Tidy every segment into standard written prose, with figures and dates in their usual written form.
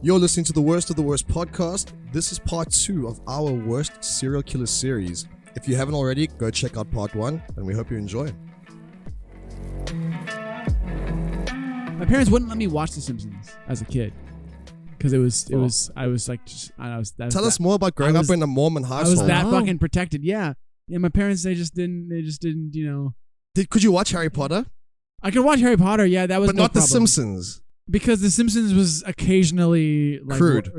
You're listening to the Worst of the Worst podcast. This is part 2 of our worst serial killer series. If you haven't already, go check out part 1, and we hope you enjoy. My parents wouldn't let me watch The Simpsons as a kid because Tell us more about growing up in a Mormon household. I was that fucking protected. Yeah, my parents they just didn't Could you watch Harry Potter? I could watch Harry Potter. Yeah, that was but no not problem. The Simpsons. Because The Simpsons was occasionally like crude,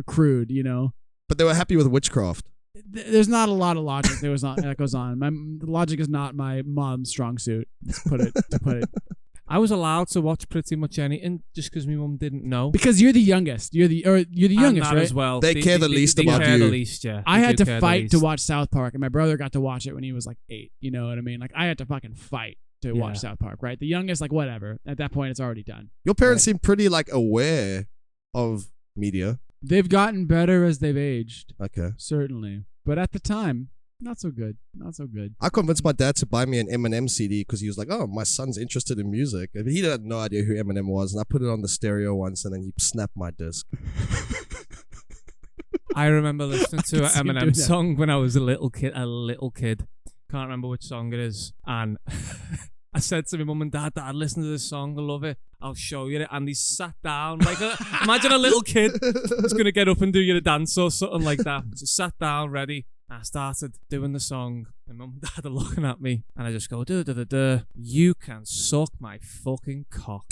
But they were happy with witchcraft. There's not a lot of logic that goes on. The logic is not my mom's strong suit. To put it. I was allowed to watch pretty much anything just because my mum didn't know. Because you're the youngest. You're the youngest, right? As well. They care the least about you. They care the least, yeah. I had to fight to watch South Park, and my brother got to watch it when he was like 8. You know what I mean? Like I had to fucking fight to watch South Park, right? The youngest, like whatever. At that point, it's already done. Your parents seem pretty like aware of media. They've gotten better as they've aged. Okay. Certainly. But at the time, not so good. I convinced my dad to buy me an Eminem CD because he was like, oh, my son's interested in music. And he had no idea who Eminem was. And I put it on the stereo once and then he snapped my disc. I remember listening to an Eminem song when I was a little kid. Can't remember which song it is. And I said to my mum and dad, Dad, listen to this song. I love it. I'll show you it. And he sat down. Like, imagine a little kid who's going to get up and do you a dance or something like that. So sat down, ready. I started doing the song. My mum and dad are looking at me. And I just go, you can suck my fucking cock.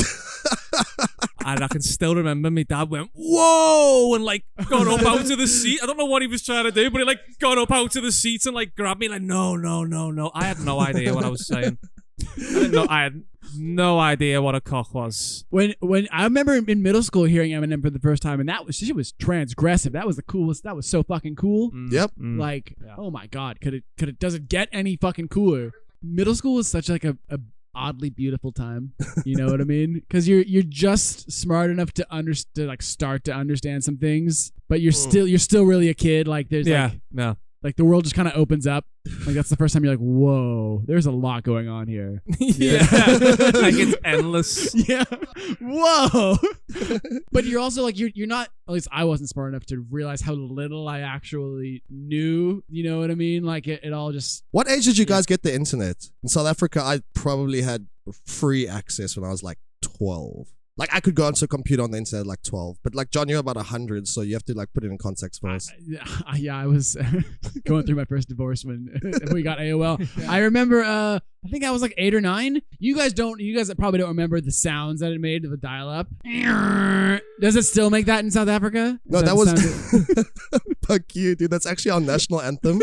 And I can still remember my dad went, whoa, and like got up out of the seat. I don't know what he was trying to do, but he like got up out of the seat and like grabbed me like, no. I had no idea what I was saying. I had no idea what a cock was. When I remember in middle school hearing Eminem for the first time, and she was transgressive. That was the coolest. That was so fucking cool. Yep. Like, oh my god, does it get any fucking cooler? Middle school was such like a oddly beautiful time. You know what I mean? Because you're just smart enough to start to understand some things, but you're still really a kid. Like there's like the world just kind of opens up. Like that's the first time you're like, whoa, there's a lot going on here. Yeah. Like it's endless. Yeah. Whoa. But you're also like, you're not, at least I wasn't smart enough to realize how little I actually knew. You know what I mean? Like it all just. What age did you guys get the internet? In South Africa, I probably had free access when I was like 12. Like, I could go onto a computer on the internet at like 12. But like, John, you're about 100, so you have to like put it in context first. I was going through my first divorce when we got AOL. I remember, I think I was like 8 or 9. You guys probably don't remember the sounds that it made of the dial-up. Does it still make that in South Africa? No, that was... Fuck you, dude. That's actually our national anthem.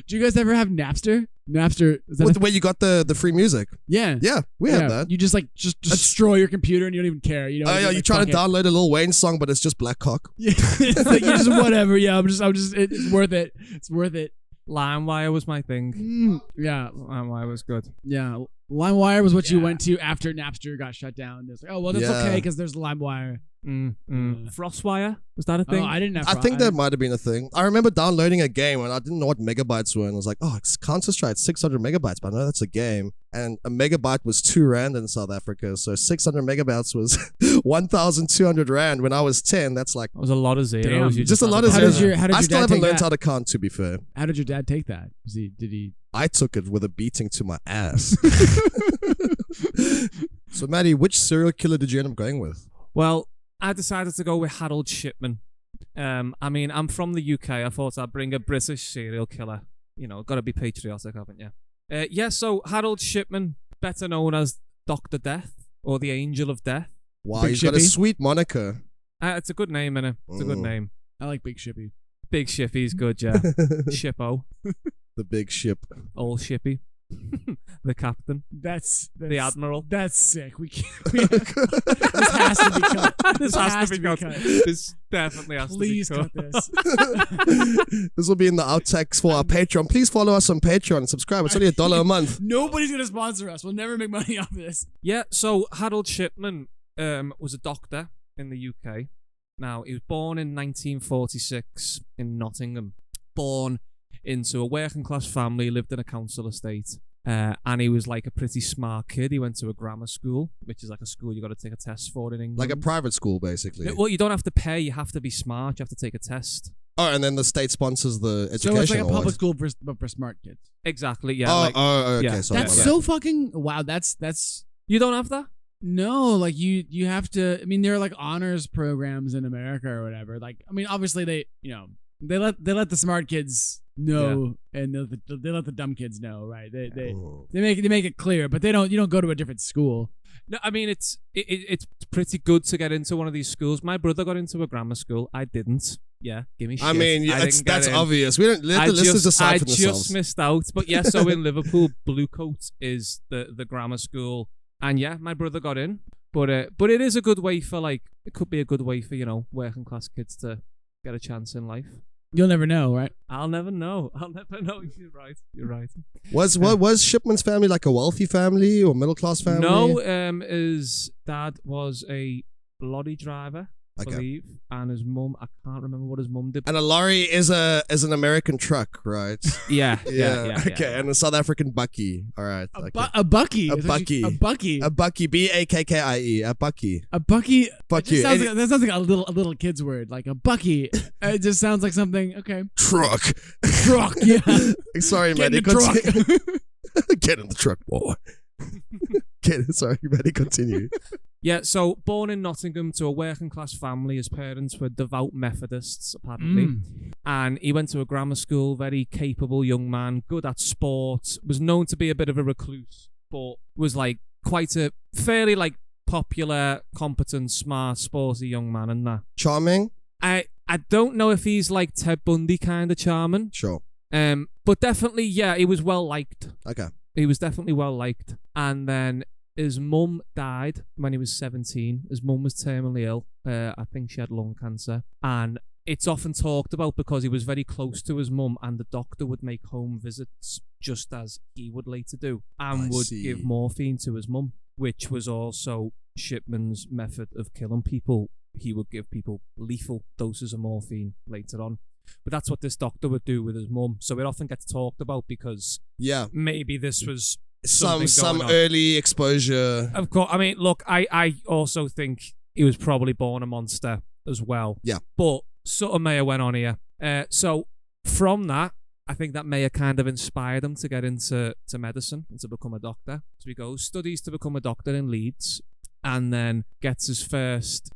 Do you guys ever have Napster? Napster is that where you got the free music? Yeah, we have that. You just destroy your computer and you don't even care. You know? Oh yeah, you try to download a Lil Wayne song, but it's just Black Cock. Yeah, it's like you just whatever. Yeah, I'm just. It's worth it. It's worth it. LimeWire was my thing. Yeah, LimeWire was good. Yeah, LimeWire was what you went to after Napster got shut down. It's like, oh well, that's okay because there's LimeWire. Frostwire, was that a thing? Oh, I didn't have. I think that might have been a thing. I remember downloading a game and I didn't know what megabytes were, and I was like, oh, it's Counter-Strike, 600 megabytes, but I know that's a game. And a megabyte was 2 rand in South Africa, so 600 megabytes was 1,200 rand. When I was 10, that's like... That was a lot of zeros. Just a lot of zeros. I still haven't learned how to count, to be fair. How did your dad take that? Did he... I took it with a beating to my ass. So, Maddie, which serial killer did you end up going with? Well, I decided to go with Harold Shipman. I mean, I'm from the UK. I thought I'd bring a British serial killer. You know, got to be patriotic, haven't you? So Harold Shipman, better known as Dr. Death or the Angel of Death. Wow, Big he's Shippy. got a sweet moniker. It's a good name, innit? It's a good name. I like Big Shippy. Big Shippy's good, yeah. Shippo. The big ship. Old Shippy. The captain. That's the admiral. That's sick. We can't. This has to be cut. This has to be cut. This definitely has Please to be cut. this. This will be in the outtakes for our Patreon. Please follow us on Patreon and subscribe. It's only $1 a month. Nobody's gonna sponsor us. We'll never make money off this. Yeah. So Harold Shipman was a doctor in the UK. Now he was born in 1946 in Nottingham. Born into a working class family, lived in a council estate. And he was like a pretty smart kid. He went to a grammar school, which is like a school you got to take a test for in England. Like a private school, basically. Well, you don't have to pay. You have to be smart. You have to take a test. Oh, and then the state sponsors the education. So it's like a or public what? school for smart kids. Exactly. Yeah. Oh, like, okay. yeah. Sorry That's about so fucking wow. That's you don't have that? no, like you have to. I mean, there are like honors programs in America or whatever. Like, I mean, obviously they they let the smart kids know, and they let the dumb kids know, right? They make it clear, but you don't go to a different school. No, I mean it's pretty good to get into one of these schools. My brother got into a grammar school. I didn't. Yeah, give me shit. I mean, didn't get that's in. obvious. We don't let the listeners decide for I themselves. just missed out. But yeah, so in Liverpool, Bluecoat is the grammar school, and yeah, my brother got in. But it is a good way for it could be a good way for working class kids to get a chance in life. You'll never know, right? I'll never know. You're right. You're right. Was Shipman's family like a wealthy family or middle class family? No, his dad was a lorry driver, I Okay. believe, and his mum, I can't remember what his mum did. And a lorry is an American truck, right? Yeah. Okay, and a South African bucky. All right. A Okay. bucky. A bucky. A bucky. A bucky. BAKKIE. A bucky. A bucky. Fuck It you. sounds like, that sounds like a little kid's word, like a bucky. It just sounds like something. Okay. Truck. Truck. Yeah. Sorry, Get man. in the truck. Get in the truck, boy. Sorry, Maddie, continue. Yeah, so born in Nottingham to a working class family, his parents were devout Methodists, apparently. And he went to a grammar school, very capable young man, good at sport, was known to be a bit of a recluse, but was quite a fairly popular, competent, smart, sporty young man and that. Charming? I don't know if he's like Ted Bundy kind of charming. Sure. But definitely, yeah, he was well liked. Okay. He was definitely well liked. And then his mum died when he was 17. His mum was terminally ill. I think she had lung cancer. And it's often talked about because he was very close to his mum, and the doctor would make home visits just as he would later do, and would give morphine to his mum, which was also Shipman's method of killing people. He would give people lethal doses of morphine later on. But that's what this doctor would do with his mum. So it often gets talked about because maybe this was some early exposure. Of course. I mean, look, I also think he was probably born a monster as well. Yeah. But something may have went on here. So from that, I think that may have kind of inspired him to get into medicine and to become a doctor. So he goes, studies to become a doctor in Leeds, and then gets his first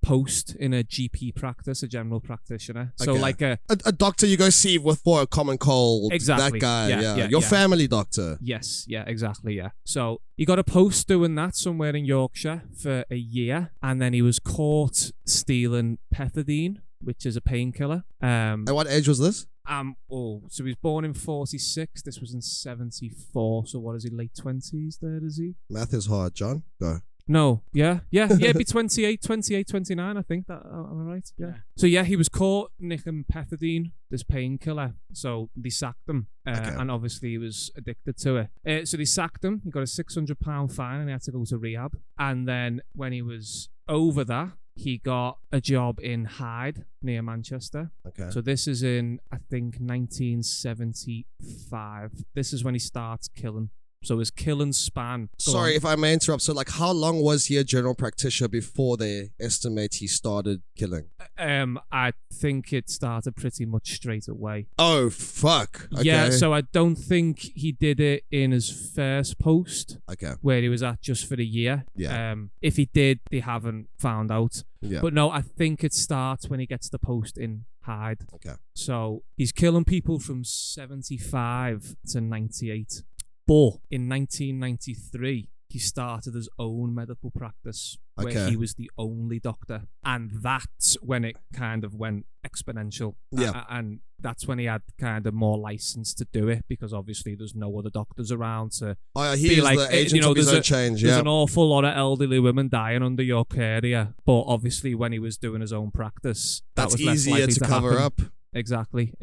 post in a GP practice, a general practitioner. So like a doctor you go see for a common cold. Exactly. That guy. Yeah, Your family doctor. Yes, yeah, exactly, yeah. So he got a post doing that somewhere in Yorkshire for a year, and then he was caught stealing pethidine, which is a painkiller. At what age was this? So he was born in 46. This was in 74. So what is he, late 20s there, is he? Math is hard, John. Go. No, yeah, be 28, 29, I think. That am I right? Yeah. So yeah, he was caught nicking pethidine, this painkiller. So they sacked him, and obviously he was addicted to it. So they sacked him. He got a £600 fine, and he had to go to rehab. And then when he was over that, he got a job in Hyde near Manchester. Okay. So this is in, I think, 1975. This is when he starts killing. So his killing span. Sorry if I may interrupt. So how long was he a general practitioner before they estimate he started killing? I think it started pretty much straight away. Oh, fuck. Okay. Yeah, so I don't think he did it in his first post. Okay. Where he was at just for a year. Yeah. If he did, they haven't found out. Yeah. But no, I think it starts when he gets the post in Hyde. Okay. So he's killing people from 75 to 98. But in 1993, he started his own medical practice where he was the only doctor. And that's when it kind of went exponential. Yeah. And that's when he had kind of more license to do it, because obviously there's no other doctors around to he is the agent of his own change. There's an awful lot of elderly women dying under your care here. But obviously when he was doing his own practice, that's was less easier likely to cover happen. up. Exactly.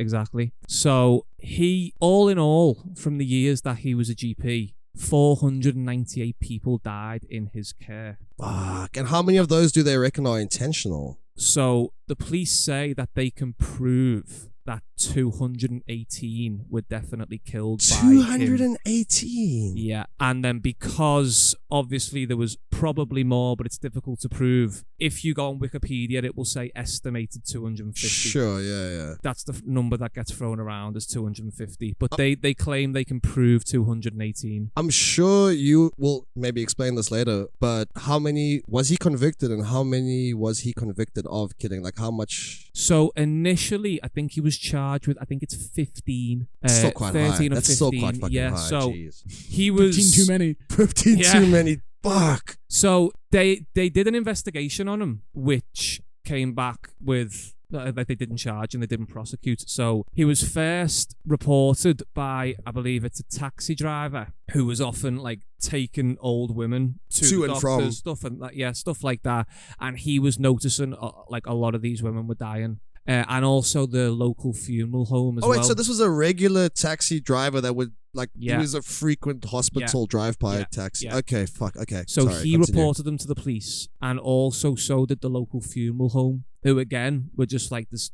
So he, all in all, from the years that he was a GP, 498 people died in his care. Fuck. And how many of those do they reckon are intentional? So the police say that they can prove that 218 were definitely killed by him. 218. Yeah, and then because obviously there was probably more, but it's difficult to prove. If you go on Wikipedia, it will say estimated 250. Sure, yeah. That's the number that gets thrown around as 250, but they claim they can prove 218. I'm sure you will maybe explain this later, but how many was he convicted and how many was he convicted of killing? Like how much? So initially, I think he was charged with, I think it's 15. Still quite 13 high. or That's 15. still quite fucking yeah, high. so Jeez. he was 15 too many. 15 Yeah. too many. Fuck. So they did an investigation on him, which came back with that they didn't charge and they didn't prosecute. So he was first reported by, I believe it's a taxi driver who was often like taking old women to To the and doctors, from. stuff and that, yeah, stuff like that. And he was noticing like a lot of these women were dying. And also the local funeral home as well. Oh wait, so this was a regular taxi driver that would like he Yeah. was a frequent hospital drive-by Yeah. taxi. Yeah. Okay, fuck. Okay. So Sorry, he continue. reported them to the police, and also so did the local funeral home, who again were just like this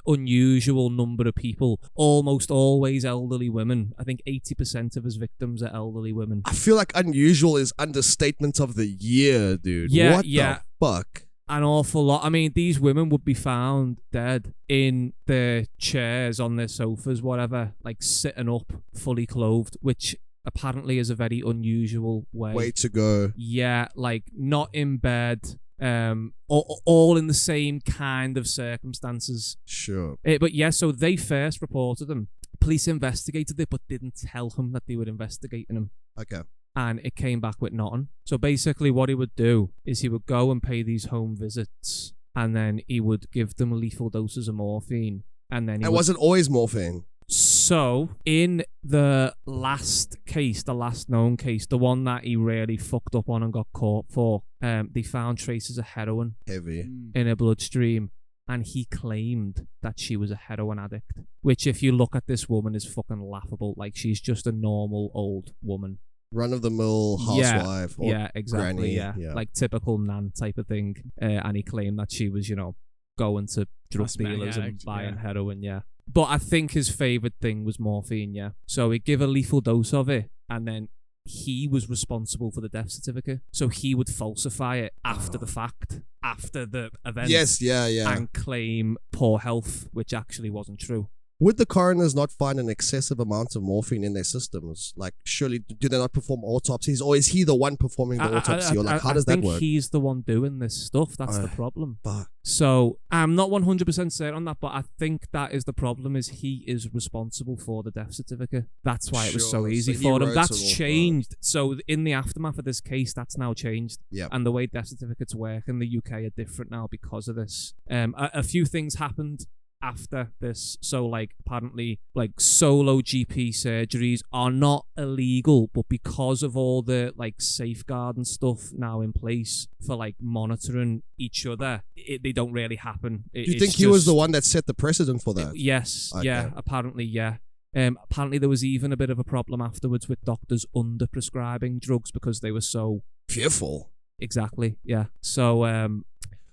unusual number of people, almost always elderly women. I think 80% of his victims are elderly women. I feel like unusual is understatement of the year, dude. Yeah, What yeah. the fuck? An awful lot. I mean, these women would be found dead in their chairs, on their sofas, whatever, like sitting up, fully clothed, which apparently is a very unusual Way to go. Yeah, like not in bed, all in the same kind of circumstances. Sure. But yeah, so they first reported him. Police investigated it, but didn't tell him that they were investigating him. Okay. And it came back with nothing. So basically what he would do is he would go and pay these home visits, and then he would give them lethal doses of morphine. And then he And was it always morphine? So in the last case, the last known case, the one that he really fucked up on and got caught for, they found traces of heroin Heavy. in her bloodstream. And he claimed that she was a heroin addict, which if you look at this woman is fucking laughable. Like she's just a normal old woman. Run-of-the-mill housewife. Or Yeah, exactly. granny, Yeah. Like typical nan type of thing. And he claimed that she was, going to drug Cosmetic dealers and addict, buying yeah. heroin. Yeah. But I think his favorite thing was morphine. Yeah. So he'd give a lethal dose of it, and then he was responsible for the death certificate. So he would falsify it after the fact, after the event. Yes, yeah. And claim poor health, which actually wasn't true. Would the coroners not find an excessive amount of morphine in their systems? Like, surely, do they not perform autopsies? Or is he the one performing the autopsy? Or like, how does that work? I think he's the one doing this stuff. That's the problem. Fuck. So I'm not 100% certain on that, but I think that is the problem, is he is responsible for the death certificate. That's why it was so Sure, easy so he for wrote him. it That's all changed. So in the aftermath of this case, that's now changed. Yep. And the way death certificates work in the UK are different now because of this. A few things happened after this. So like apparently like solo GP surgeries are not illegal, but because of all the like safeguard and stuff now in place for like monitoring each other, they don't really happen. Do you think he was the one that set the precedent for that? Yes. Okay. Yeah. Apparently, yeah. Apparently there was even a bit of a problem afterwards with doctors under prescribing drugs because they were so Fearful. Exactly. Yeah. So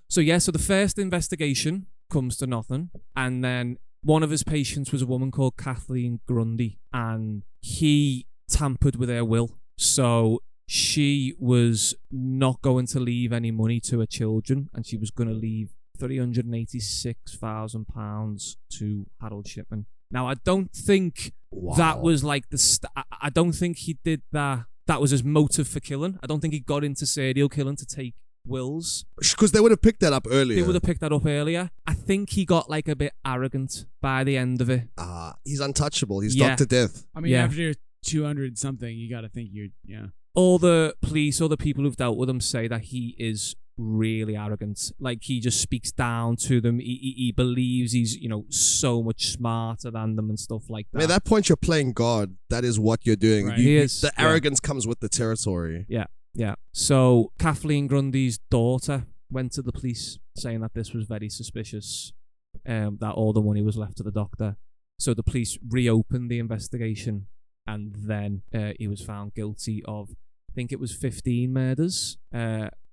the first investigation comes to nothing, and then one of his patients was a woman called Kathleen Grundy, and he tampered with her will. So she was not going to leave any money to her children, and she was going to leave £386,000 to Harold Shipman. Now, I don't think that was like I don't think he did that. That was his motive for killing. I don't think he got into serial killing to take wills. Because they would have picked that up earlier. They would have picked that up earlier. I think he got like a bit arrogant by the end of it. He's untouchable. He's Yeah. Dr. Death. I mean, Yeah. after you're 200 something, you got to think yeah. All the police or the people who've dealt with him say that he is really arrogant. Like he just speaks down to them. He believes he's so much smarter than them and stuff like that. I mean, at that point, you're playing God. That is what you're doing. Right. He is, The yeah. arrogance comes with the territory. Yeah. So Kathleen Grundy's daughter went to the police saying that this was very suspicious, that all the money was left to the doctor. So the police reopened the investigation, and then he was found guilty of, I think it was 15 murders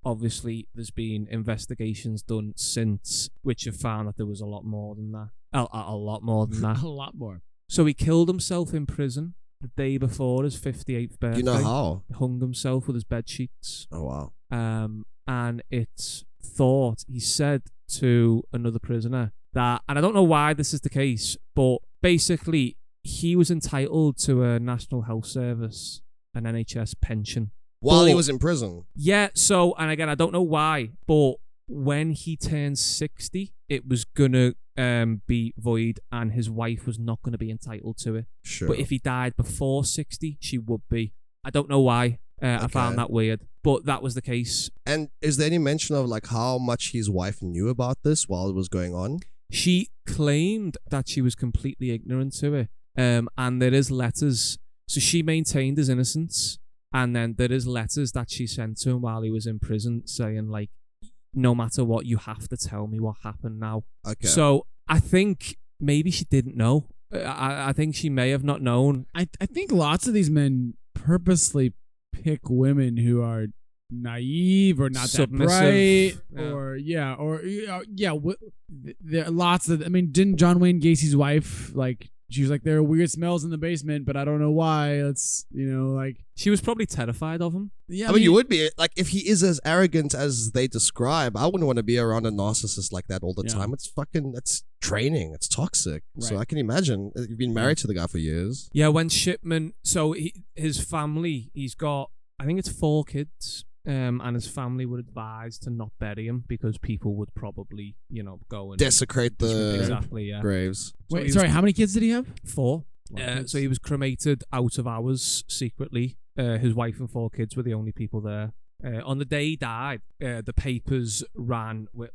obviously there's been investigations done since which have found that there was a lot more than that. A lot more than that. A lot more. So he killed himself in prison the day before his 58th birthday. Do you know how? He hung himself with his bed sheets. Oh, wow. And it's thought, he said to another prisoner that, and I don't know why this is the case, but basically he was entitled to a National Health Service, an NHS pension. While he was in prison? Yeah, so, and again, I don't know why, but when he turned 60, it was going to be void and his wife was not going to be entitled to it. Sure. But if he died before 60, she would be. I don't know why. I found that weird, but that was the case. And is there any mention of like how much his wife knew about this while it was going on? She claimed that she was completely ignorant to it. And there is letters. So she maintained his innocence. And then there is letters that she sent to him while he was in prison saying like, no matter what, you have to tell me what happened now. Okay. So I think maybe she didn't know. I think she may have not known. I think lots of these men purposely pick women who are naive or not Submissive. that bright, there are lots of. I mean, didn't John Wayne Gacy's wife like? She was like, there are weird smells in the basement, but I don't know why. It's, like... She was probably terrified of him. Yeah, I mean, you would be. Like, if he is as arrogant as they describe, I wouldn't want to be around a narcissist like that all the time. It's draining. It's toxic. Right. So I can imagine. You've been married to the guy for years. Yeah, when Shipman... So his family, he's got, I think it's 4 kids. And his family would advise to not bury him because people would probably, go and desecrate the graves. Wait, sorry, how many kids did he have? 4. So he was cremated out of hours secretly. His wife and 4 kids were the only people there. On the day he died, the papers ran with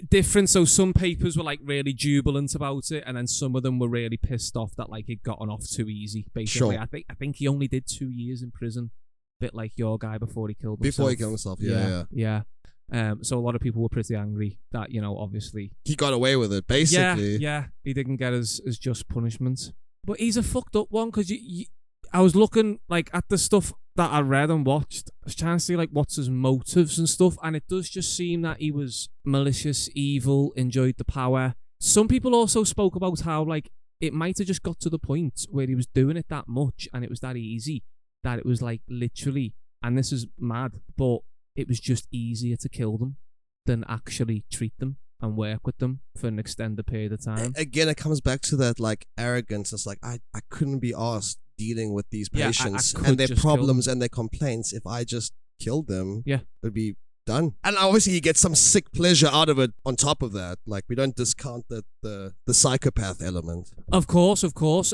different. So some papers were like really jubilant about it, and then some of them were really pissed off that like he'd gotten off too easy. Basically, sure. I think he only did 2 years in prison. Bit like your guy before he killed himself. Yeah. So a lot of people were pretty angry that, obviously... He got away with it, basically. Yeah, he didn't get his just punishment. But he's a fucked up one, because I was looking, like, at the stuff that I read and watched. I was trying to see, like, what's his motives and stuff, and it does just seem that he was malicious, evil, enjoyed the power. Some people also spoke about how, like, it might have just got to the point where he was doing it that much, and it was that easy, that it was like literally, and this is mad, but it was just easier to kill them than actually treat them and work with them for an extended period of time. Again, it comes back to that like arrogance. It's like I couldn't be asked dealing with these patients and their problems and their complaints. If I just killed them, it'd be done. And obviously he gets some sick pleasure out of it on top of that. Like, we don't discount the psychopath element. Of course.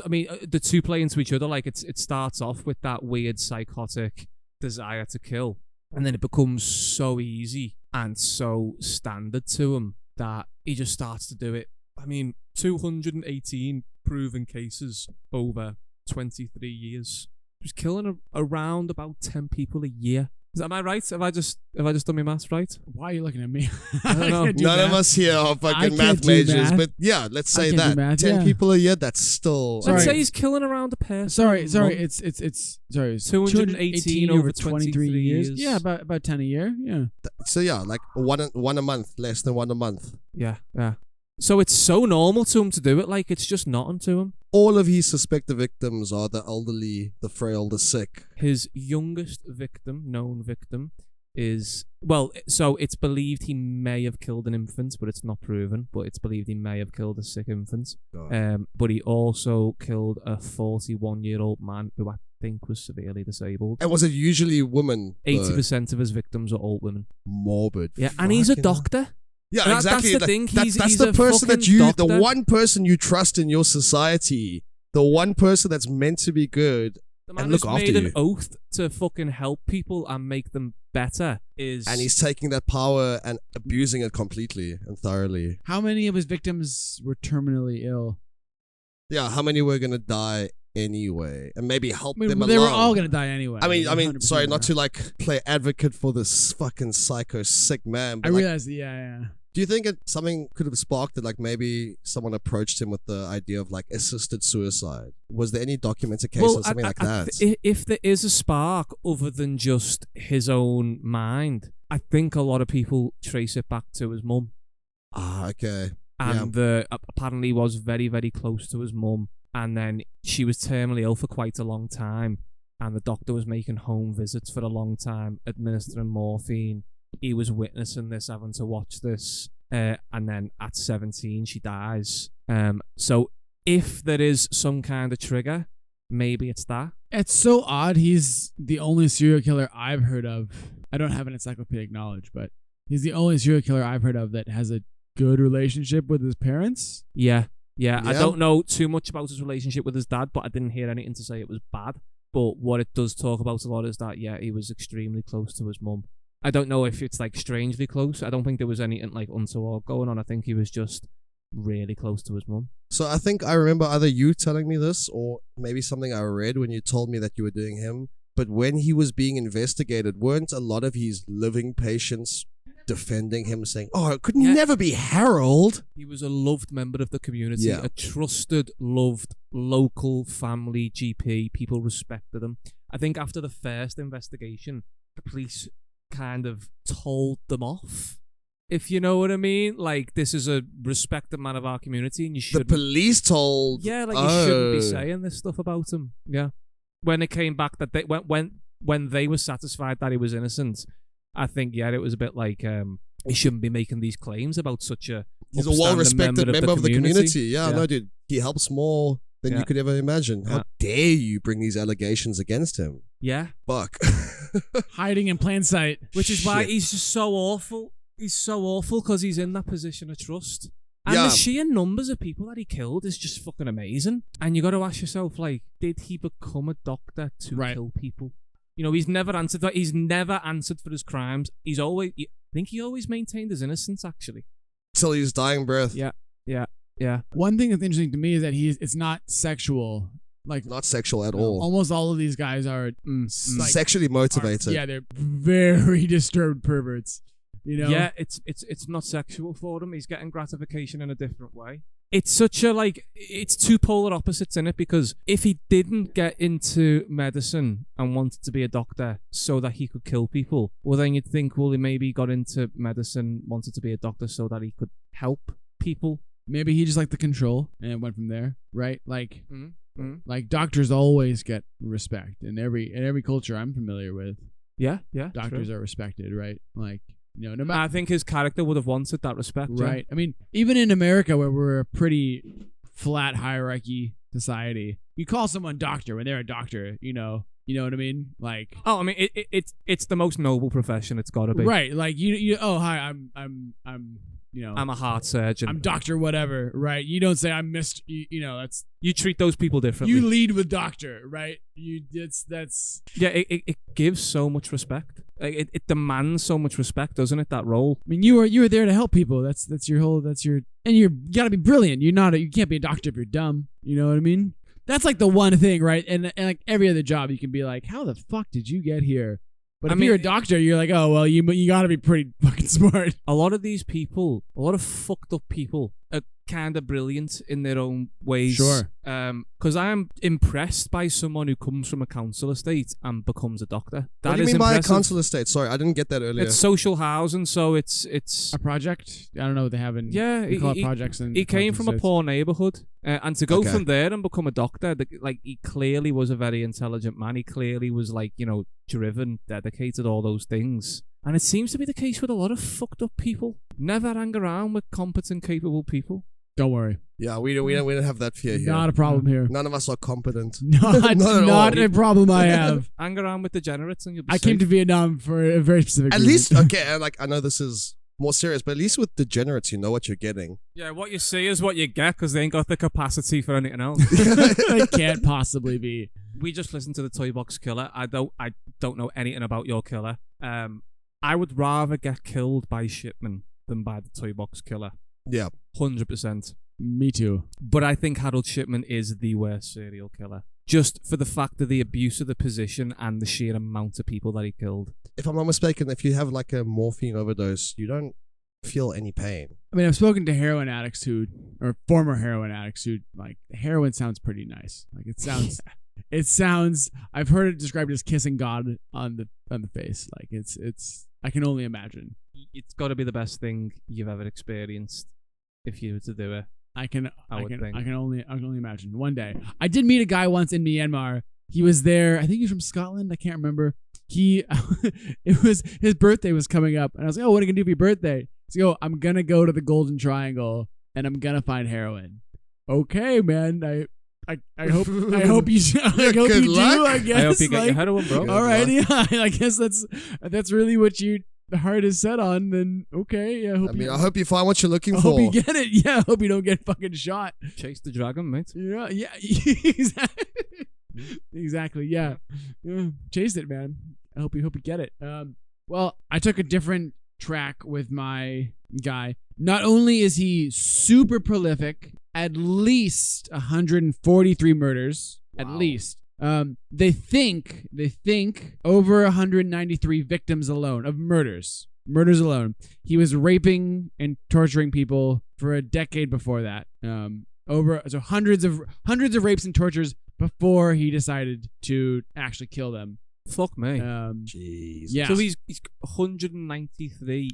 I mean, the two play into each other. Like, it starts off with that weird psychotic desire to kill, and then it becomes so easy and so standard to him that he just starts to do it. I mean, 218 proven cases over 23 years. He was killing around about 10 people a year. Am I right? Have I just done my maths right? Why are you looking at me? I don't know. None of us here are fucking math majors, but yeah, let's say that math, 10 people a year. That's still. Let's say he's killing around a person. Sorry. It's 218 over 23 years. Yeah, about 10 a year. Yeah. So yeah, like one a month, less than 1 a month. Yeah. So it's so normal to him to do it. Like, it's just nothing to him. All of his suspected victims are the elderly, the frail, the sick. His youngest known victim, is... Well, so it's believed he may have killed an infant, but it's not proven. But it's believed he may have killed a sick infant. But he also killed a 41-year-old man who I think was severely disabled. And was it usually women? 80% of his victims are old women. Morbid. Yeah, and he's a doctor. Yeah, exactly. That's the thing. He's the person that you, doctor. the one person you trust in your society, the one person that's meant to be good and look after you. Made an oath to fucking help people and make them better. And he's taking that power and abusing it completely and thoroughly. How many of his victims were terminally ill? Yeah, how many were gonna die anyway, and maybe help them along? They were all gonna die anyway. I mean, sorry, not to like play advocate for this fucking psycho sick man. But I realized, yeah. Do you think something could have sparked it? Like maybe someone approached him with the idea of like assisted suicide. Was there any documented case of something like that? If there is a spark other than just his own mind, I think a lot of people trace it back to his mum. Ah, okay. And apparently was very, very close to his mum. And then she was terminally ill for quite a long time. And the doctor was making home visits for a long time, administering morphine. He was witnessing this, having to watch this. And then at 17, she dies. So if there is some kind of trigger, maybe it's that. It's so odd. He's the only serial killer I've heard of. I don't have an encyclopedic knowledge, but he's the only serial killer I've heard of that has a good relationship with his parents. Yeah. I don't know too much about his relationship with his dad, but I didn't hear anything to say it was bad. But what it does talk about a lot is that, he was extremely close to his mum. I don't know if it's like strangely close. I don't think there was anything like untoward going on. I think he was just really close to his mum. So I think I remember either you telling me this or maybe something I read when you told me that you were doing him. But when he was being investigated, weren't a lot of his living patients defending him, saying, "Oh, it could never be Harold"? He was a loved member of the community, Yeah. a trusted, loved local family GP. People respected him. I think after the first investigation, the police kind of told them off, if you know what I mean. Like, this is a respected man of our community, and you should. The police told. You shouldn't be saying this stuff about him. Yeah. When it came back that they when they were satisfied that he was innocent, I think it was a bit like he shouldn't be making these claims about such a. He's a well-respected member of the community. Yeah, Yeah. no, dude, he helps more than you could ever imagine. How dare you bring these allegations against him? Yeah. Fuck. Hiding in plain sight. Which is why Shit. he's just so awful. He's so awful because he's in that position of trust. And Yeah. the sheer numbers of people that he killed is just fucking amazing. And you got to ask yourself, like, did he become a doctor to kill people? You know, he's never answered that. He's never answered for his crimes. I think he always maintained his innocence, actually. Till his dying breath. Yeah. One thing that's interesting to me is that it's not sexual. Like, Not sexual at all. almost all of these guys are like, Sexually motivated. they're very disturbed perverts. You know? Yeah, it's not sexual for him. He's getting gratification in a different way. It's such a, like, it's two polar opposites in it, because if he didn't get into medicine and wanted to be a doctor so that he could kill people, well, then you'd think, well, he maybe got into medicine, wanted to be a doctor so that he could help people. Maybe he just liked the control and it went from there, right? Like, like doctors always get respect in every culture I'm familiar with. Yeah. Doctors true. are respected, right? Like, you know, no matter. I think his character would have wanted that respect. Right. I mean, even in America, where we're a pretty flat hierarchy society, you call someone doctor when they're a doctor. You know what I mean? Like, Oh, I mean, it's the most noble profession. It's got to be. right? Like you. Oh, hi. I'm. I'm a heart surgeon. I'm Doctor whatever, right? You don't say I'm Mr. That's You treat those people differently. you lead with doctor, right? That's Yeah, it gives so much respect. Like, it demands so much respect, doesn't it? That role. I mean, you are there to help people. That's your and you gotta be brilliant. You can't be a doctor if you're dumb. You know what I mean? That's like the one thing, right? And like every other job, you can be like, how the fuck did you get here? But if you're a doctor, you're like, oh well, you gotta be pretty fucking smart. A lot of these people, a lot of fucked up people, are kind of brilliant in their own ways. Sure. Because I am impressed by someone who comes from a council estate and becomes a doctor. That What do you is mean by a impressive. council estate? Sorry, I didn't get that earlier. It's social housing, so it's A project? I don't know what they have in. yeah. we call it projects. He came from a poor neighborhood, and to go Okay. from there and become a doctor, like, he clearly was a very intelligent man. He clearly was, like, driven, dedicated, all those things. And it seems to be the case with a lot of fucked up people. Never hang around with competent, capable people. Don't worry, Yeah, we don't have that fear here. not a problem here. None of us are competent. Not Not at all. not a problem I have. Hang around with degenerates and you'll be I came safe. to Vietnam for a very specific At reason. least, okay, and like I know this is more serious, but at least with degenerates, you know what you're getting. Yeah, what you see is what you get, because they ain't got the capacity for anything else. It can't possibly be. We just listened to the Toy Box Killer. I don't know anything about your killer. I would rather get killed by Shipman than by the Toy Box Killer. Yeah. 100%. Me too. But I think Harold Shipman is the worst serial killer. Just for the fact of the abuse of the position and the sheer amount of people that he killed. If I'm not mistaken, if you have like a morphine overdose, you don't feel any pain. I mean, I've spoken to heroin addicts or former heroin addicts who, like, heroin sounds pretty nice. Like, it sounds, I've heard it described as kissing God on the face. Like, I can only imagine. It's got to be the best thing you've ever experienced if you were to do it. I can think. I can only imagine. One day, I did meet a guy once in Myanmar. He was there. I think he was from Scotland. I can't remember. It was his birthday was coming up, and I was like, "Oh, what are you gonna do for your birthday?" He's like, "Oh, I'm gonna go to the Golden Triangle, and I'm gonna find heroin." Okay, man. I hope you I hope you do. I guess. I hope you get your heroin, bro. All right, yeah. I guess that's really what the heart is set on. Then okay, yeah. I hope you find what you're looking I for. hope you get it. Yeah, I hope you don't get fucking shot. Chase the dragon, mate. Yeah. Exactly. Yeah. Chase it, man. I hope you get it. Well, I took a different track with my guy. Not only is he super prolific, at least 143 murders, at least. They think over 193 victims alone of murders alone. He was raping and torturing people for a decade before that. Hundreds of rapes and tortures before he decided to actually kill them. Fuck me. Jeez. Yeah. So he's 193.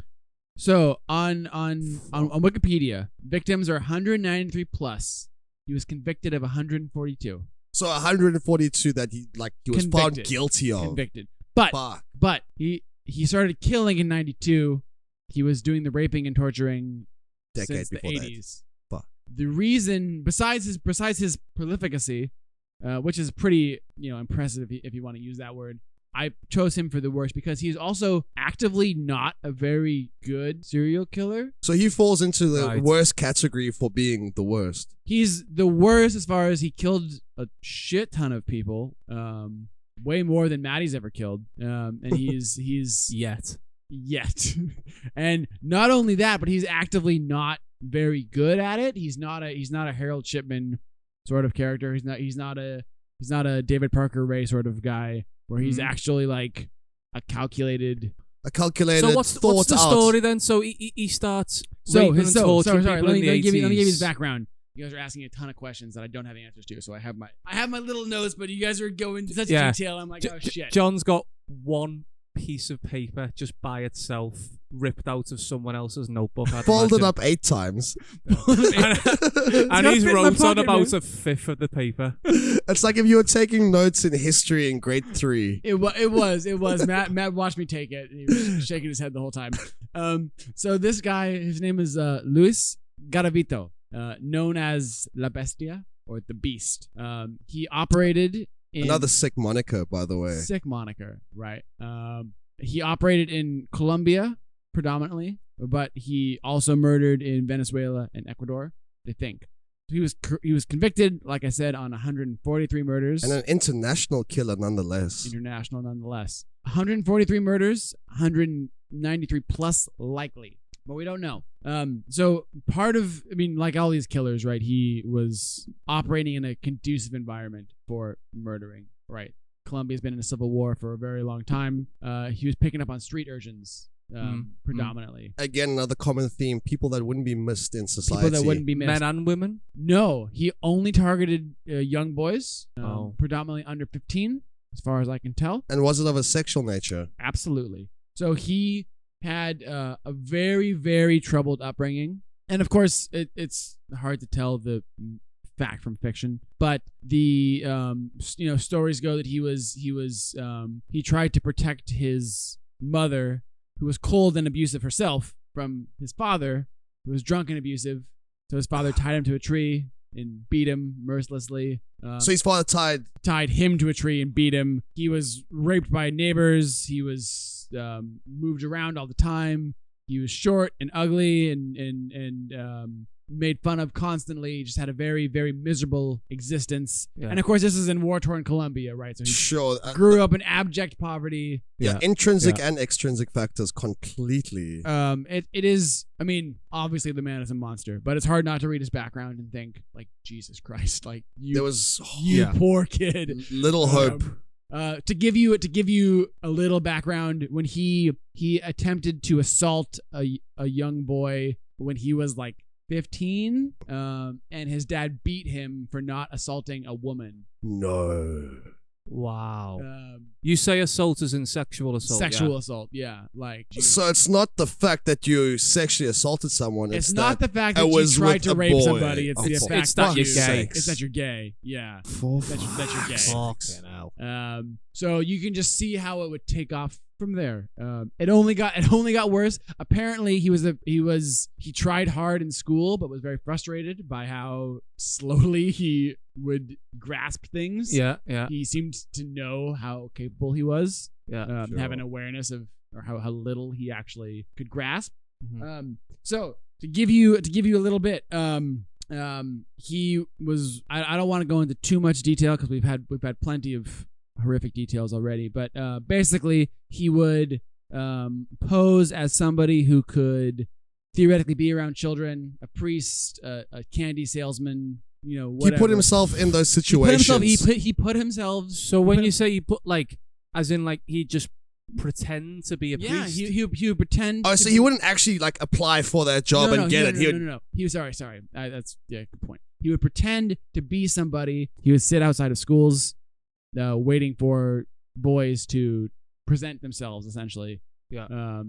So on Wikipedia, victims are 193 plus. He was convicted of 142. So 142 that he was found guilty of. Convicted. But he started killing in 92. He was doing the raping and torturing since the 80s. Fuck. The reason, besides his prolificacy, which is pretty impressive if you want to use that word, I chose him for the worst because he's also actively not a very good serial killer. So he falls into the worst category for being the worst. He's the worst as far as he killed a shit ton of people, way more than Maddie's ever killed. And he's yet. And not only that, but he's actively not very good at it. He's not a Harold Shipman sort of character. He's not a David Parker Ray sort of guy where he's actually like a calculated. So what's the story then? So he starts. Sorry. Let me give you his background. You guys are asking a ton of questions that I don't have the answers to. So I have my little notes, but you guys are going into such detail. I'm like, oh shit. John's got one piece of paper just by itself ripped out of someone else's notebook. Folded up 8 times. and he's wrote on about a fifth of the paper. It's like if you were taking notes in history in grade 3. It was. Matt watched me take it. He was shaking his head the whole time. So this guy, his name is Luis Garavito, known as La Bestia or the Beast. He operated another sick moniker, by the way. Sick moniker, right? He operated in Colombia predominantly, but he also murdered in Venezuela and Ecuador. They think he was convicted, like I said, on 143 murders, and an international killer nonetheless. 143 murders, 193 plus likely, but we don't know. So like all these killers, right? He was operating in a conducive environment for murdering, right? Colombia's been in a civil war for a very long time. He was picking up on street urchins, predominantly. Again, another common theme: people that wouldn't be missed in society. Men and women. No, he only targeted young boys, predominantly under 15, as far as I can tell. And was it of a sexual nature? Absolutely. So he had a very, very troubled upbringing. And of course, it's hard to tell the fact from fiction, but the stories go that he tried to protect his mother, who was cold and abusive herself, from his father, who was drunk and abusive. So his father tied him to a tree and beat him mercilessly. So his father tied him to a tree and beat him. He was raped by neighbors. He was moved around all the time. He was short and ugly and made fun of constantly. He just had a very, very miserable existence. Yeah. And of course, this is in war-torn Colombia, right? So he grew up in abject poverty. Yeah, intrinsic and extrinsic factors completely. It is, I mean, obviously the man is a monster, but it's hard not to read his background and think, like, Jesus Christ, like, you poor kid. Little hope. To give you a little background, when he attempted to assault a young boy when he was like 15, and his dad beat him for not assaulting a woman. No. Wow. You say assault as in sexual assault. Sexual assault, yeah. Like, So it's not the fact that you sexually assaulted someone. it's not the fact that it you was tried with to a rape boy. somebody. It's the for fact it's that you're you, gay. It's that you're gay. Yeah. That you're gay. Fuck's So you can just see how it would take off from there. It only got worse. Apparently, he tried hard in school, but was very frustrated by how slowly he would grasp things. Yeah. He seemed to know how capable he was. Yeah. Have an awareness of or how little he actually could grasp. Mhm. So to give you a little bit, he was. I don't want to go into too much detail because we've had plenty of horrific details already. But basically, he would pose as somebody who could theoretically be around children, a priest, a candy salesman. You know, whatever. He put himself in those situations. He put himself. So when you say he put like, as in like he just pretend to be a priest. Yeah, he would pretend. Oh, so he wouldn't actually like apply for that job and get it. No. He was sorry. That's good point. He would pretend to be somebody. He would sit outside of schools, waiting for boys to present themselves, essentially. Yeah.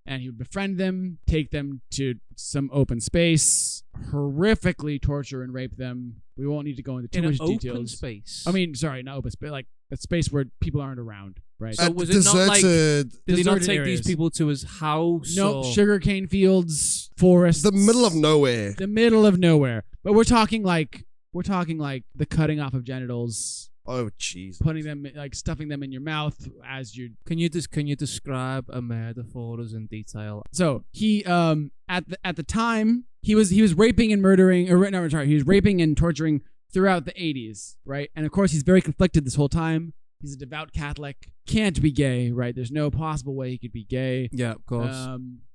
And he would befriend them, take them to some open space, horrifically torture and rape them. We won't need to go into too much details. Open space. I mean, sorry, not open space, like a space where people aren't around, right? So was it not like? Did he not take these people to his house? No, sugarcane fields, forests, the middle of nowhere. The middle of nowhere. But we're talking like the cutting off of genitals. Oh, jeez. Putting them, like stuffing them in your mouth as you. Can you describe a murder for us in detail? So he at the time he was raping and murdering, or no, sorry, he was raping and torturing throughout the 80s, right? And of course he's very conflicted this whole time. He's a devout Catholic, can't be gay, right? There's no possible way he could be gay. Yeah, of course.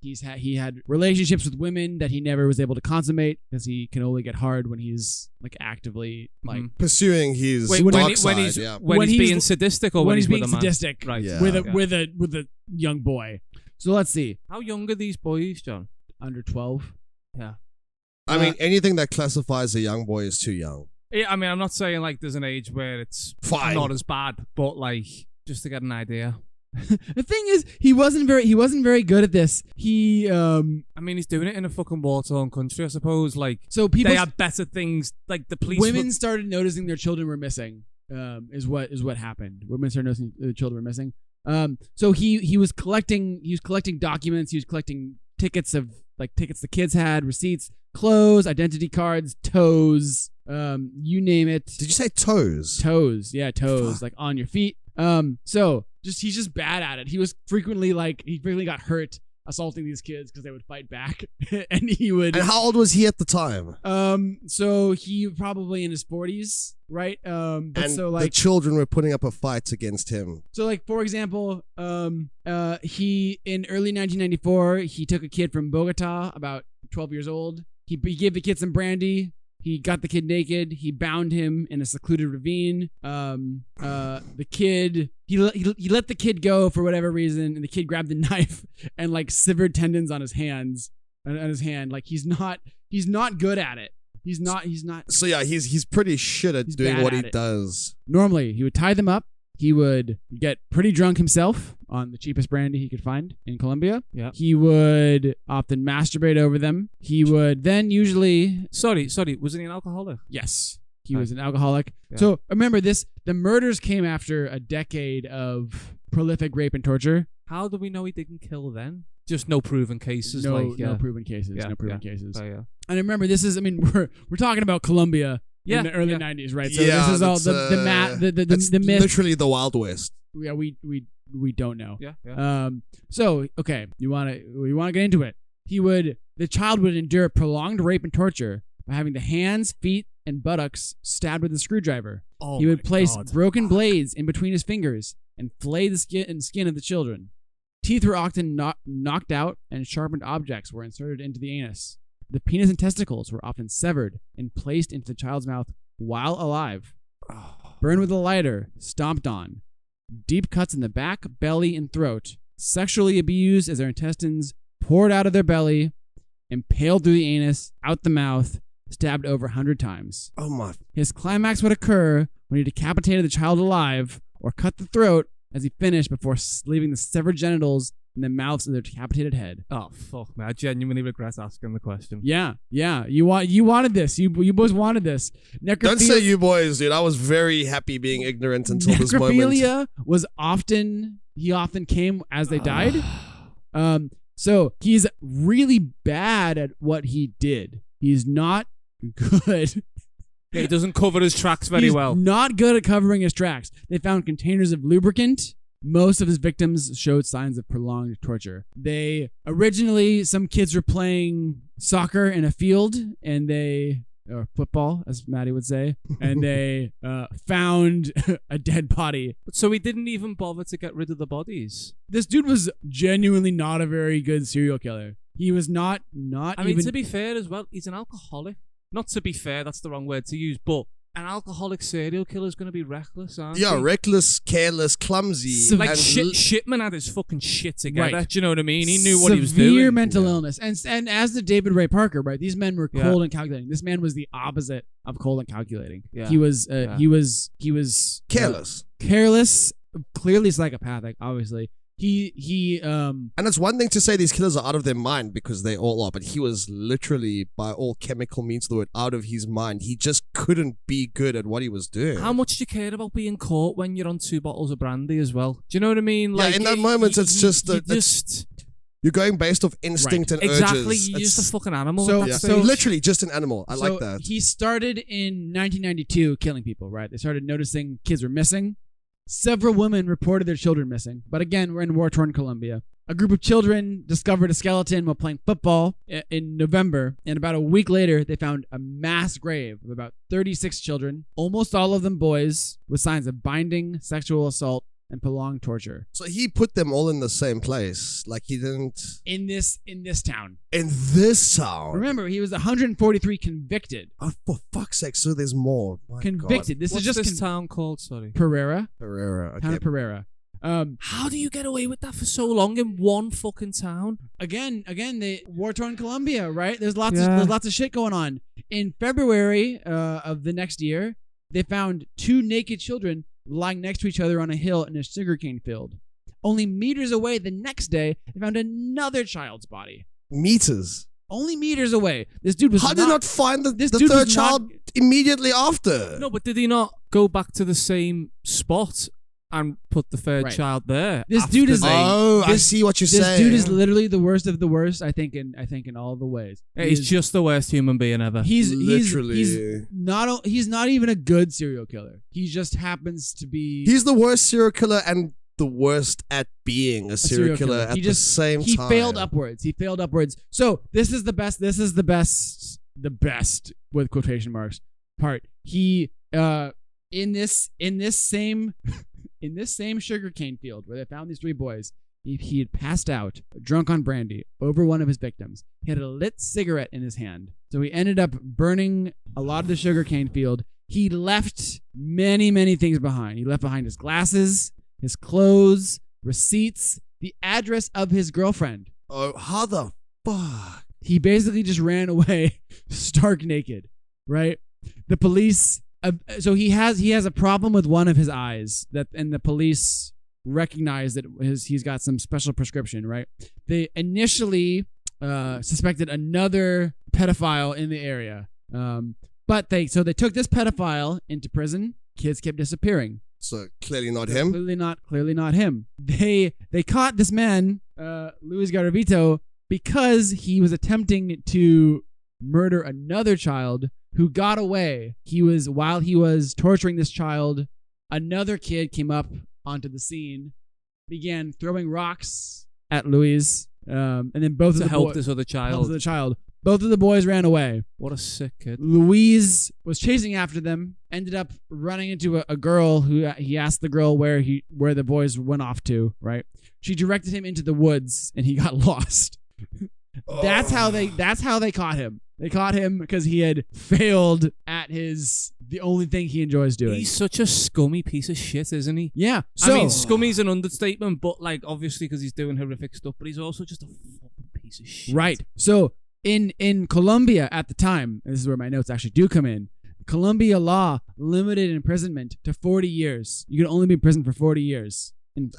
He had relationships with women that he never was able to consummate because he can only get hard when he's like actively like pursuing his dark side. When he's being sadistic or when he's being with a man? sadistic, right? Yeah. With a young boy. So let's see. How young are these boys, John? Under 12. Yeah. I mean, anything that classifies a young boy is too young. Yeah, I mean, I'm not saying like there's an age where it's fine, not as bad, but like just to get an idea. The thing is, he wasn't very good at this. He I mean, he's doing it in a fucking war-torn country, I suppose. Like, so people they have better things. Like the police. Women started noticing their children were missing. Is what happened. Women started noticing their children were missing. So he was collecting documents. He was collecting tickets the kids had, receipts, clothes, identity cards, toes, you name it. Did you say toes? Toes, yeah, toes, like on your feet. So he's just bad at it. He frequently got hurt assaulting these kids because they would fight back, and he would. And how old was he at the time? So he probably in his 40s, right? And so like the children were putting up a fight against him. So like for example, he in early 1994 he took a kid from Bogota, about 12 years old. He gave the kid some brandy. He got the kid naked. He bound him in a secluded ravine. The kid, he let the kid go for whatever reason, and the kid grabbed the knife and like severed tendons on his hands, on his hand. Like he's not good at it. He's not. So yeah, he's pretty shit at doing what he does. Normally, he would tie them up. He would get pretty drunk himself on the cheapest brandy he could find in Colombia. Yeah. He would often masturbate over them. He would then usually... Sorry. Was he an alcoholic? Yes. He was an alcoholic. Yeah. So remember this, the murders came after a decade of prolific rape and torture. How do we know he didn't kill then? Just no proven cases. No proven cases. Yeah, no proven cases. So, yeah. And remember, this is, I mean, we're talking about Colombia. In the early 90s, right? So yeah, this is all the myth. Literally the Wild West. Yeah, we don't know. Yeah. So okay, we want to get into it. The child would endure prolonged rape and torture by having the hands, feet, and buttocks stabbed with a screwdriver. Oh, he would place God. broken blades in between his fingers and flay the skin of the children. Teeth were often knocked out, and sharpened objects were inserted into the anus. The penis and testicles were often severed and placed into the child's mouth while alive. Burned with a lighter, stomped on. deep cuts in the back, belly, and throat, sexually abused as their intestines poured out of their belly, impaled through the anus, out the mouth, stabbed over 100 times. Oh my. His climax would occur when he decapitated the child alive or cut the throat as he finished before leaving the severed genitals in the mouths of their decapitated head. Oh, fuck me. I genuinely regret asking the question. Yeah. You wanted this. You boys wanted this. Don't say you boys, dude. I was very happy being ignorant until this moment. Necrophilia was often came as they died. So he's really bad at what he did. He's not good. Yeah, he doesn't cover his tracks very well. Not good at covering his tracks. They found containers of lubricant. Most of his victims showed signs of prolonged torture. Originally, some kids were playing soccer in a field, or football, as Maddie would say, and they found a dead body. So he didn't even bother to get rid of the bodies. This dude was genuinely not a very good serial killer. He was not I mean, to be fair as well, he's an alcoholic. Not to be fair, that's the wrong word to use, but an alcoholic serial killer is going to be reckless, aren't Yeah, he? reckless, careless, clumsy. Like Shipman had his fucking shit together. Right. Do you know what I mean? He knew what he was doing. Severe mental illness. And as the David Ray Parker, right? These men were cold and calculating. This man was the opposite of cold and calculating. Yeah. He was careless. Careless, clearly psychopathic, obviously. And it's one thing to say these killers are out of their mind, because they all are, but he was literally, by all chemical means of the word, out of his mind. He just couldn't be good at what he was doing. How much do you care about being caught when you're on 2 bottles of brandy as well? Do you know what I mean? Like, in that moment, it's just you're going based off instinct and exactly. urges. You're just a fucking animal. So literally just an animal. I like that. He started in 1992 killing people, right? They started noticing kids were missing. Several women reported their children missing, but again, we're in war-torn Colombia. A group of children discovered a skeleton while playing football in November, and about a week later, they found a mass grave of about 36 children, almost all of them boys, with signs of binding, sexual assault, and prolonged torture. So he put them all in the same place. Like, he didn't... In this town. In this town? Remember, he was 143 convicted. Oh, for fuck's sake, so there's more. My convicted. God. This What's is just this town called, sorry? Pereira. Okay. Town of Pereira. How do you get away with that for so long in one fucking town? Again, the war-torn Colombia, right? There's lots of shit going on. In February of the next year, they found 2 naked children lying next to each other on a hill in a sugarcane field. Only meters away the next day, they found another child's body. Meters? Only meters away. This dude was How did not find the third child immediately after? No, but did he not go back to the same spot and put the third child there? This dude is... I see what you're saying. This dude is literally the worst of the worst, I think in all the ways. He's just the worst human being ever. He's not even a good serial killer. He just happens to be... He's the worst serial killer and the worst at being a serial killer at the same time. He failed upwards. So this is the best. This is the best with quotation marks part. He in this same sugarcane field where they found these 3 boys, he had passed out, drunk on brandy, over one of his victims. He had a lit cigarette in his hand. So he ended up burning a lot of the sugarcane field. He left many, many things behind. He left behind his glasses, his clothes, receipts, the address of his girlfriend. Oh, how the fuck? He basically just ran away stark naked, right? The police... so he has a problem with one of his eyes, and the police recognize that he's got some special prescription, right? They initially suspected another pedophile in the area, but they took this pedophile into prison. Kids kept disappearing. So clearly not him. Clearly not him. They caught this man, Luis Garavito, because he was attempting to murder another child who got away. While he was torturing this child, another kid came up onto the scene, began throwing rocks at Luis, and then both this other child. Help the child. Both of the boys ran away. What a sick kid. Luis was chasing after them, ended up running into a girl who he asked the girl where the boys went off to, right? She directed him into the woods and he got lost. That's how they caught him. They caught him because he had failed at the only thing he enjoys doing. He's such a scummy piece of shit, isn't he? Yeah. I mean, scummy's an understatement, but like obviously because he's doing horrific stuff, but he's also just a fucking piece of shit. Right. So in Colombia at the time, and this is where my notes actually do come in. Colombia law limited imprisonment to 40 years. You can only be in prison for 40 years. And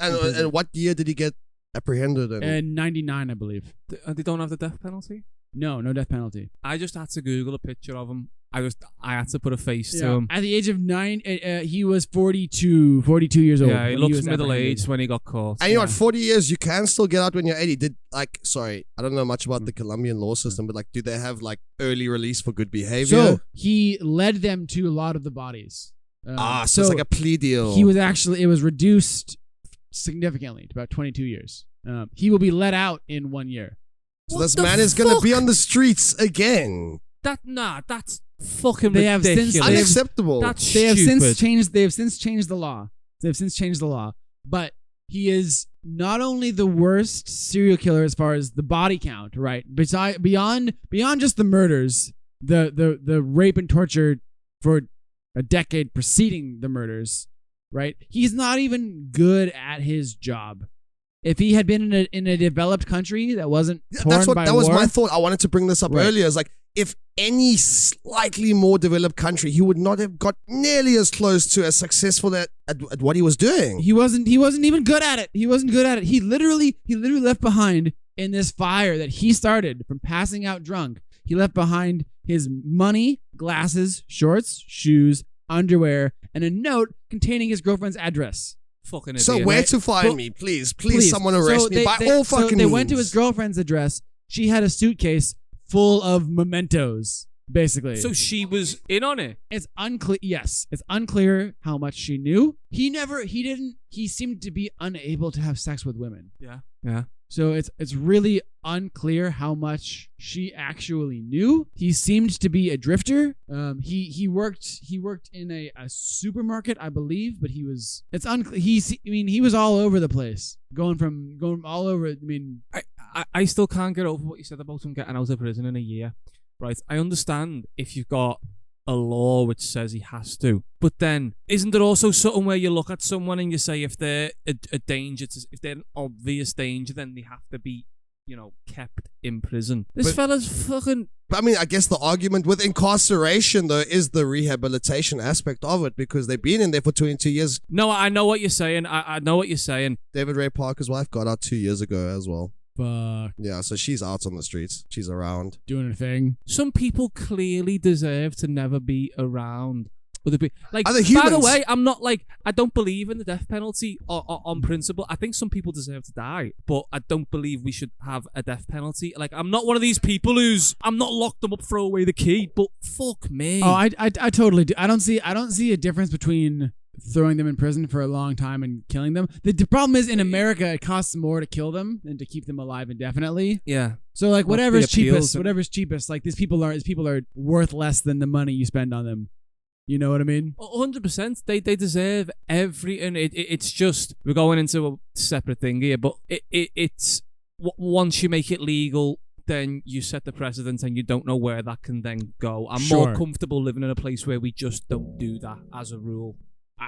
what year did he get apprehended in? In 99, I believe. They don't have the death penalty? No death penalty. I just had to Google a picture of him. I had to put a face to him. At the age of 9, he was 42 years old. Yeah, he looks middle-aged when he got caught. And you know what, 40 years, you can still get out when you're 80. I don't know much about the Colombian law system, but do they have early release for good behavior? So he led them to a lot of the bodies. So it's like a plea deal. It was reduced significantly to about 22 years. He will be let out in 1 year. So this man is going to be on the streets again. That's fucking they have ridiculous. since Unacceptable. That's they have stupid. since changed the law. But he is not only the worst serial killer as far as the body count, right? Beyond just the murders, the rape and torture for a decade preceding the murders, right? He's not even good at his job. If he had been in a developed country that wasn't torn by war, that was my thought. I wanted to bring this up earlier. It's like, if any slightly more developed country, he would not have got nearly as close to as successful at what he was doing. He wasn't even good at it. He literally left behind in this fire that he started from passing out drunk. He left behind his money, glasses, shorts, shoes, underwear, and a note containing his girlfriend's address. Fucking idiot. So where to find me? Please, someone arrest me by all fucking means. They went to his girlfriend's address. She had a suitcase full of mementos, basically. So she was in on it? It's unclear. Yes, it's unclear how much she knew. He seemed to be unable to have sex with women. Yeah. So it's really unclear how much she actually knew. He seemed to be a drifter. He worked in a supermarket, I believe, but it's unclear. He was all over the place, going all over. I mean, I still can't get over what you said about him getting out of prison in a year. Right? I understand if you've got a law which says he has to, but then isn't there also something where you look at someone and you say if they're a danger, if they're an obvious danger, then they have to be, kept in prison. This fella's fucking. But I mean, I guess the argument with incarceration though is the rehabilitation aspect of it, because they've been in there for 22 years. No, I know what you're saying. I know what you're saying. David Ray Parker's wife got out 2 years ago as well. fuck. Yeah, so she's out on the streets. She's around. Doing her thing. Some people clearly deserve to never be around other people. Like, Other by the humans. way, I don't believe in the death penalty on principle. I think some people deserve to die, but I don't believe we should have a death penalty. Like, I'm not one of these people I'm not locked them up, throw away the key, but fuck me. Oh, I totally do. I don't see a difference between throwing them in prison for a long time and killing them. The problem is in America, it costs more to kill them than to keep them alive indefinitely. Yeah. So like whatever's appeals cheapest. Like these people are worth less than the money you spend on them. You know what I mean? 100%. They deserve everything. It's just, we're going into a separate thing here, but it's once you make it legal, then you set the precedent and you don't know where that can then go. I'm more comfortable living in a place where we just don't do that as a rule.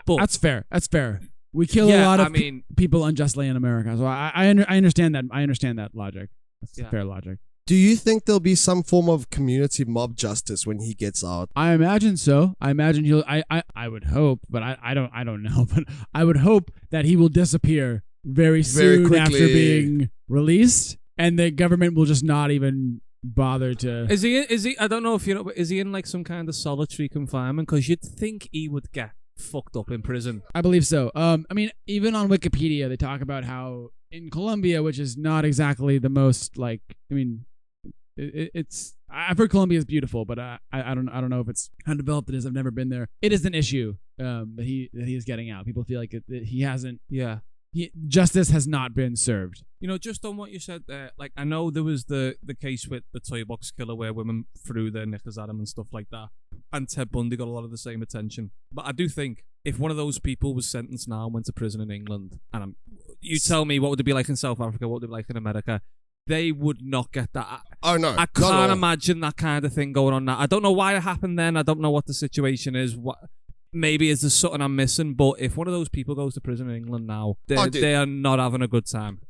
But That's fair. We kill a lot of people unjustly in America. So I understand that. I understand that logic. That's fair logic. Do you think there'll be some form of community mob justice when he gets out? I imagine so. I imagine he'll. I would hope, but I don't know. But I would hope that he will disappear very soon quickly after being released, and the government will just not even bother to. Is he? I don't know if you know, but is he in like some kind of solitary confinement? Because you'd think he would get fucked up in prison. I believe so. I mean, even on Wikipedia, they talk about how in Colombia, which is not exactly the most like. I mean. I've heard Colombia is beautiful, but I don't know if it's how developed it is. I've never been there. It is an issue that he is getting out. People feel like that he hasn't. Yeah. Justice has not been served. You know, just on what you said there, like I know there was the case with the toy box killer where women threw their knickers at him and stuff like that, and Ted Bundy got a lot of the same attention. But I do think if one of those people was sentenced now and went to prison in England, and you tell me what would it be like in South Africa, what would it be like in America? they would not get that. Oh no, I not at can't all. imagine that kind of thing going on now. I don't know why it happened then. I don't know what the situation is. Maybe is there something I'm missing? But if one of those people goes to prison in England now, they are not having a good time.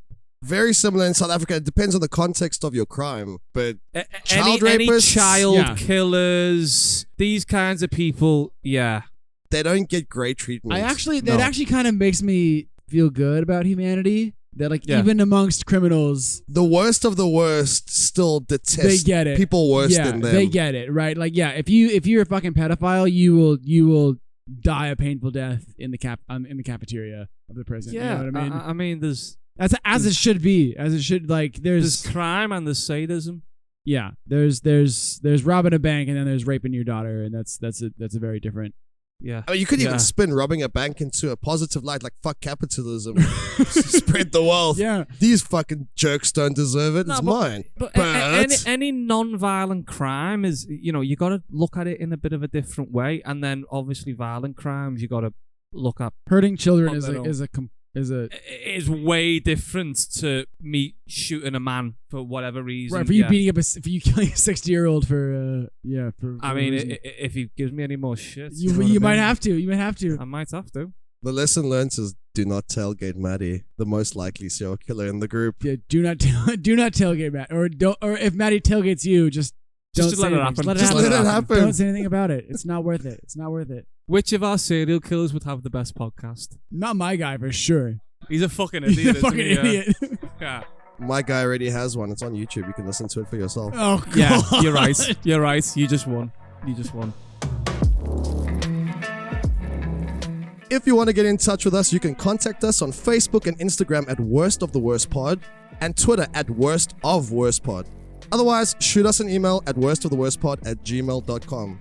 Very similar in South Africa. It depends on the context of your crime, but child Any rapists, child killers, these kinds of people, yeah, they don't get great treatment. That actually kind of makes me feel good about humanity. That even amongst criminals, the worst of the worst still detest they get it. People worse than them. They get it, right? Like, yeah, if you're a fucking pedophile, you will die a painful death in the cafeteria of the prison. Yeah, you know what I mean? I mean, there's as it should be, as it should. Like, there's crime and there's sadism. Yeah, there's robbing a bank and then there's raping your daughter, and that's a very different. Yeah, I mean, you could even spin robbing a bank into a positive light, like fuck capitalism, spread the wealth. Yeah, these fucking jerks don't deserve it. It's mine. But any non-violent crime is, you got to look at it in a bit of a different way, and then obviously violent crimes you got to look at. Hurting children is way different to me shooting a man for whatever reason. Right, for you beating up for you killing a 60-year-old for. I mean, if he gives me any more shit, you might have to. You might have to. I might have to. The lesson learned is do not tailgate Maddie, the most likely serial killer in the group. Yeah, do not tailgate Matt, or if Maddie tailgates you, just let it happen. Just let it happen. Don't say anything about it. It's not worth it. It's not worth it. Which of our serial killers would have the best podcast? Not my guy for sure. He's a fucking idiot. He's a fucking idiot. Yeah. My guy already has one. It's on YouTube. You can listen to it for yourself. Oh, God. Yeah, you're right. You're right. You just won. If you want to get in touch with us, you can contact us on Facebook and Instagram at Worst of the Worst Pod and Twitter at Worst of Worst Pod. Otherwise, shoot us an email at worstoftheworstpod@gmail.com.